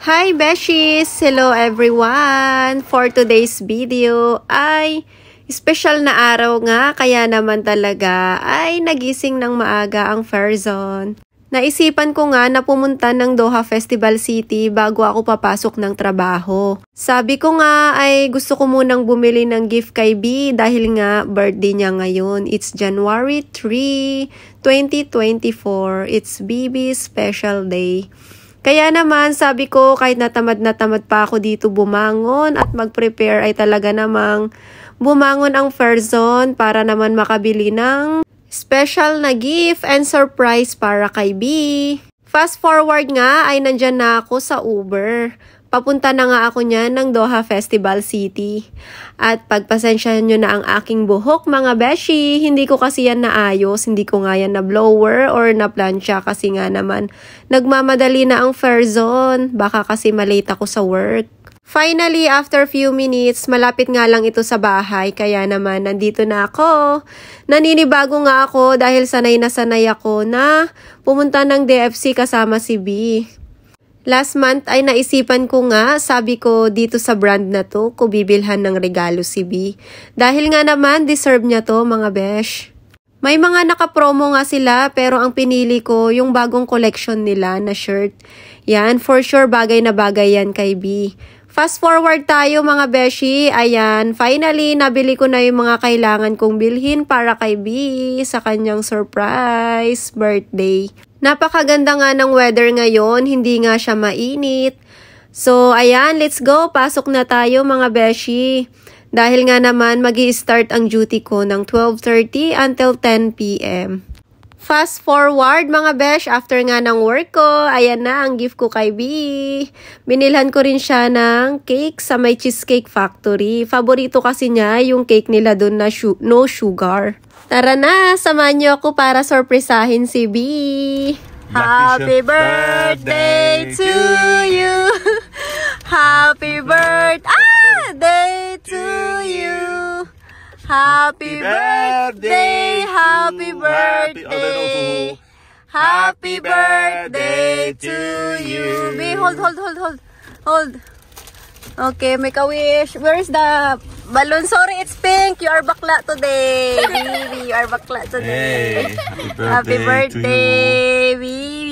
Hi Beshies! Hello everyone! For today's video ay special na araw nga, kaya naman talaga ay nagising ng maaga ang Farzone. Naisipan ko nga na pumunta ng Doha Festival City bago ako papasok ng trabaho. Sabi ko nga ay gusto ko munang bumili ng gift kay B dahil nga birthday niya ngayon. It's January 3, 2024. It's BB's special day. Kaya naman sabi ko kahit natamad pa ako dito bumangon at mag-prepare ay talaga namang bumangon ang Farzone para naman makabili ng special na gift and surprise para kay B. Fast forward nga ay nandyan na ako sa Uber. Papunta na nga ako niyan ng Doha Festival City. At pagpasensyahan nyo na ang aking buhok mga beshi, hindi ko kasi yan naayos, hindi ko nga yan na blower or na plancha kasi nga naman nagmamadali na ang Farzone, baka kasi malate ako sa work. Finally, after few minutes, malapit nga lang ito sa bahay, kaya naman nandito na ako. Naninibago nga ako dahil sanay na sanay ako na pumunta ng DFC kasama si B. Last month ay naisipan ko nga, sabi ko dito sa brand na to, ko bibilhan ng regalo si B. Dahil nga naman, deserve niya to mga besh. May mga naka-promo nga sila, pero ang pinili ko yung bagong collection nila na shirt. Yan, for sure bagay na bagay yan kay B. Fast forward tayo mga beshi, ayan, finally nabili ko na yung mga kailangan kong bilhin para kay B sa kanyang surprise birthday. Napakaganda nga ng weather ngayon, hindi nga siya mainit. So, ayan, let's go. Pasok na tayo mga beshi. Dahil nga naman, magi-start ang duty ko ng 12:30 until 10 p.m. Fast forward mga besh, after nga ng work ko, ayan na ang gift ko kay B. Binilhan ko rin siya ng cake sa may Cheesecake Factory. Favorito kasi niya yung cake nila dun na no sugar. Tara na, samahan niyo ako para sorpresahin si B. Happy birthday to you. Happy birthday to you. Happy birthday, happy birthday. Happy birthday to you. B, hold. Okay, make a wish. Where is the balloon? Sorry, it's pink. You are bakla today. Baby, you are bakla today. Hey, happy birthday, baby.